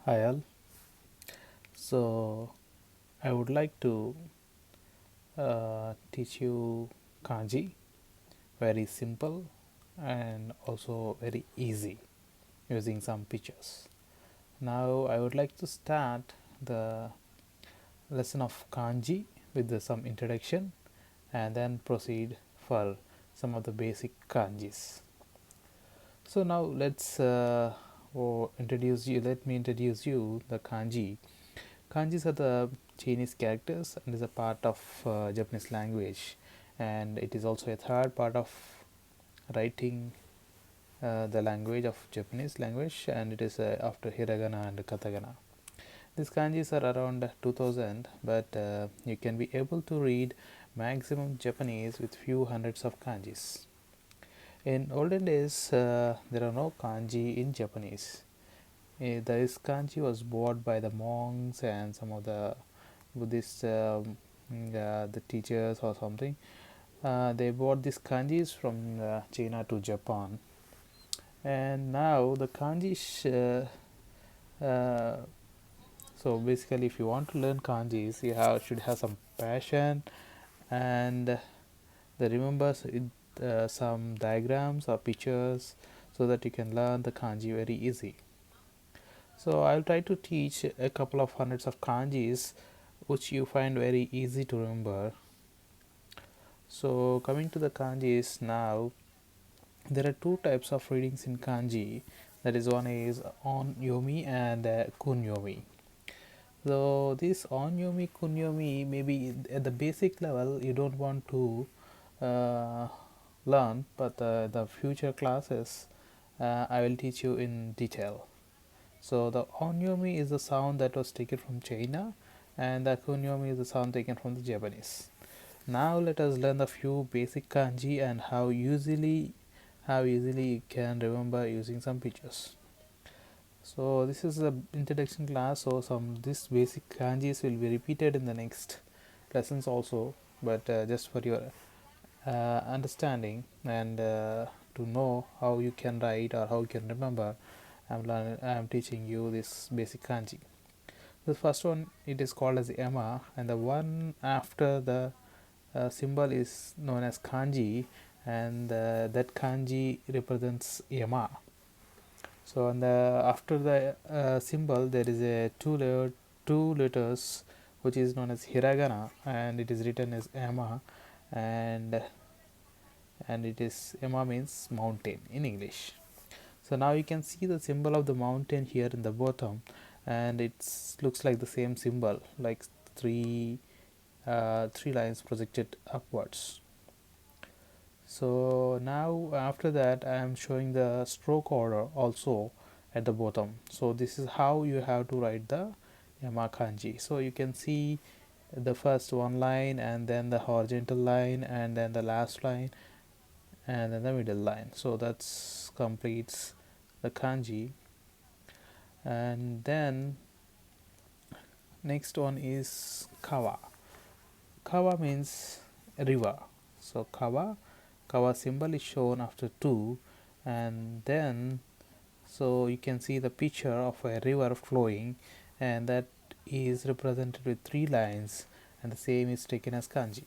Hi all. So I would like to teach you kanji, very simple and also very easy using some pictures. Now I would like to start the lesson of kanji with some introduction and then proceed for some of the basic kanjis. So now introduce you. Let me introduce you the kanji. Kanjis are the Chinese characters and is a part of Japanese language, and it is also a third part of writing the language of Japanese language, and it is after hiragana and katakana. These kanjis are around 2000, but you can be able to read maximum Japanese with few hundreds of kanjis. In olden days, there are no kanji in Japanese. This kanji was bought by the monks and some of the Buddhist the teachers or something. They brought these kanjis from China to Japan, and now the kanjis. So basically, if you want to learn kanjis, should have some passion and the remembers some diagrams or pictures so that you can learn the kanji very easy. So I'll try to teach a couple of hundreds of kanjis which you find very easy to remember. So coming to the kanjis now, there are two types of readings in kanji. That is, one is onyomi and kunyomi. So this onyomi kunyomi, maybe at the basic level you don't want to uh, learn, but the future classes I will teach you in detail. So the onyomi is the sound that was taken from China, and the kunyomi is the sound taken from the Japanese. Now let us learn the few basic kanji and how easily you can remember using some pictures. So this is the introduction class. So some this basic kanjis will be repeated in the next lessons also, but just for your understanding and to know how you can write or how you can remember, I'm teaching you this basic kanji. The first one, it is called as Yama, and the one after the symbol is known as kanji, and that kanji represents Yama. So on the after the symbol there is a two letters which is known as hiragana, and it is written as Yama, and it is Yama means mountain in English. So now you can see the symbol of the mountain here in the bottom, and it looks like the same symbol, like three lines projected upwards. So now after that I am showing the stroke order also at the bottom. So this is how you have to write the Yama kanji. So you can see the first one line, and then the horizontal line, and then the last line, and then the middle line. So that's completes the kanji. And then next one is Kawa. Kawa means river. So Kawa symbol is shown after two, and then so you can see the picture of a river flowing, and that is represented with three lines, and the same is taken as kanji.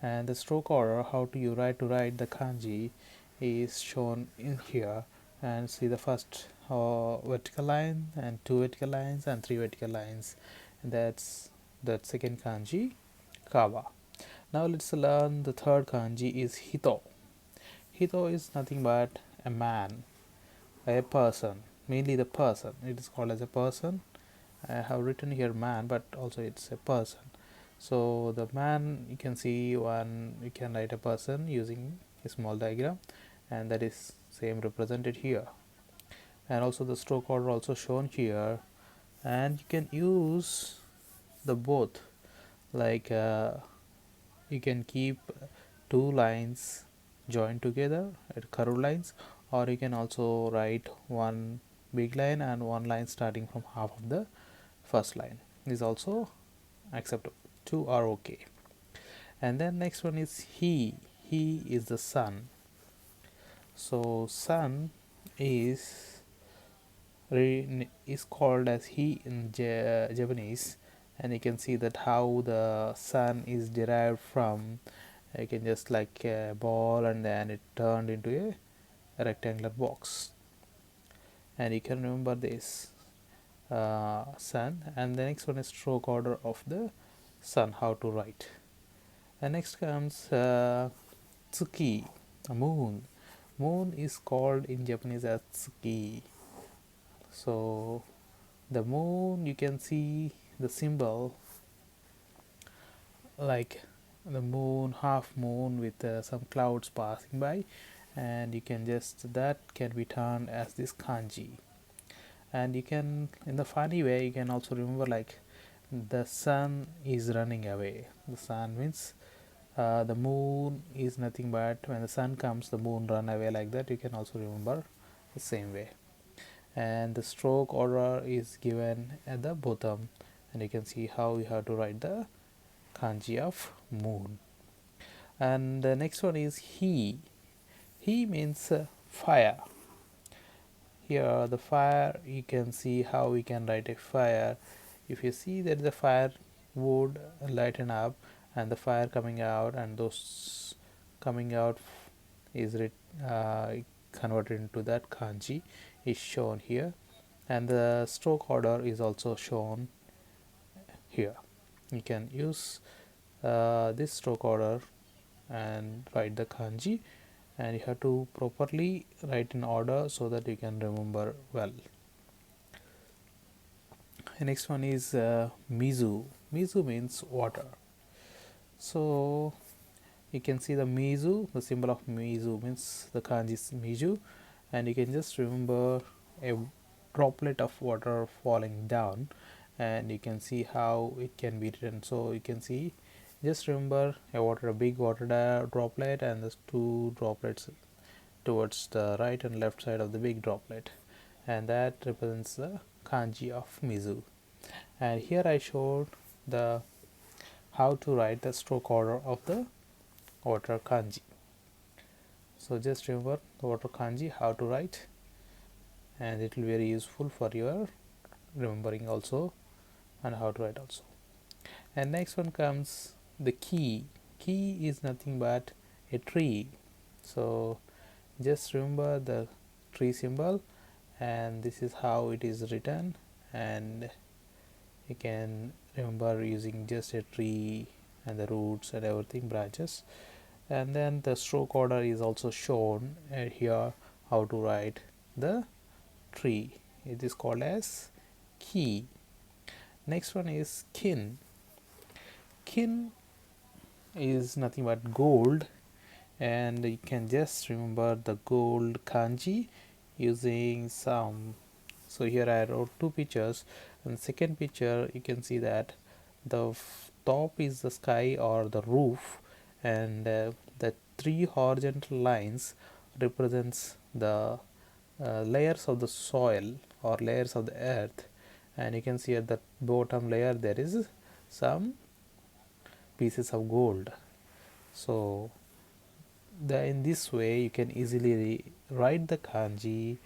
And the stroke order, how do you write the kanji, is shown in here. And see the first vertical line, and two vertical lines, and three vertical lines, and that's the second kanji, Kawa. Now let's learn the third kanji is Hito. Hito is nothing but a man, a person, mainly the person. It is called as a person. I have written here man, but also it's a person. So the man, you can see one, you can write a person using a small diagram, and that is same represented here. And also the stroke order also shown here, and you can use the both, like you can keep two lines joined together at curved lines, or you can also write one big line and one line starting from half of the first line is also acceptable. Two are okay. And then next one is he is the sun. So sun is is called as he in Japanese, and you can see that how the sun is derived from, you can just like a ball and then it turned into a rectangular box, and you can remember this sun. And the next one is stroke order of the sun, how to write. And next comes Tsuki Moon. Moon is called in Japanese as Tsuki. So the moon, you can see the symbol like the moon, half moon with some clouds passing by, and you can just, that can be turned as this kanji. And you can, in the funny way, you can also remember like the sun is running away. The sun means the moon is nothing but when the sun comes the moon run away, like that you can also remember the same way. And the stroke order is given at the bottom, and you can see how you have to write the kanji of moon. And the next one is he. He means fire. Here the fire, you can see how we can write a fire. If you see that the fire would lighten up and the fire coming out, and those coming out is converted into that kanji is shown here, and the stroke order is also shown here. You can use this stroke order and write the kanji, and you have to properly write in order so that you can remember well. The next one is mizu. Mizu means water. So you can see the mizu, the symbol of mizu means the kanji is mizu, and you can just remember a droplet of water falling down, and you can see how it can be written. So you can see, just remember a big water droplet and the two droplets towards the right and left side of the big droplet, and that represents the kanji of mizu. And here I showed the how to write the stroke order of the water kanji. So just remember the water kanji how to write, and it will be very useful for your remembering also, and how to write also. And next one comes the key. Key is nothing but a tree. So just remember the tree symbol, and this is how it is written, and you can remember using just a tree and the roots and everything, branches. And then the stroke order is also shown here, how to write the tree. It is called as key. Next one is kin. Kin is nothing but gold, and you can just remember the gold kanji using some. So here I wrote two pictures, and the second picture you can see that the top is the sky or the roof, and the three horizontal lines represents the layers of the soil or layers of the earth, and you can see at the bottom layer there is some pieces of gold. So in this way you can easily write the kanji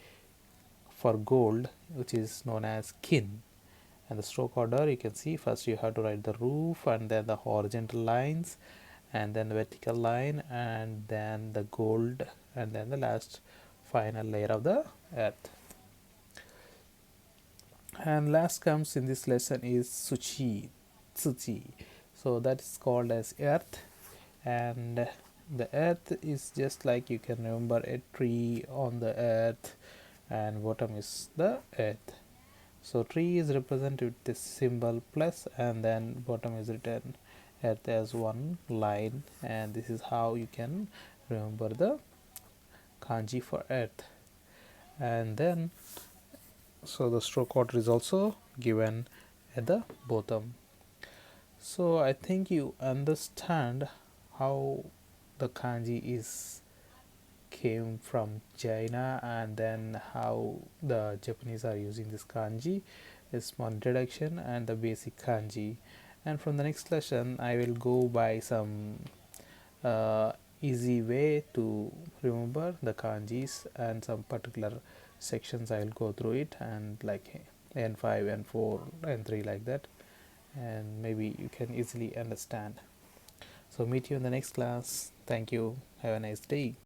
for gold, which is known as kin. And the stroke order, you can see first you have to write the roof, and then the horizontal lines, and then the vertical line, and then the gold, and then the last final layer of the earth. And last comes in this lesson is Tsuchi. So that is called as earth, and the earth is just like, you can remember a tree on the earth, and bottom is the earth. So tree is represented with this symbol plus, and then bottom is written earth as one line, and this is how you can remember the kanji for earth. And then so the stroke order is also given at the bottom. So I think you understand how the kanji is came from China, and then how the Japanese are using this kanji. A small introduction and the basic kanji, and from the next lesson I will go by some easy way to remember the kanjis and some particular sections I'll go through it, and like n5, n4, n3, like that, and maybe you can easily understand. So meet you in the next class. Thank you. Have a nice day.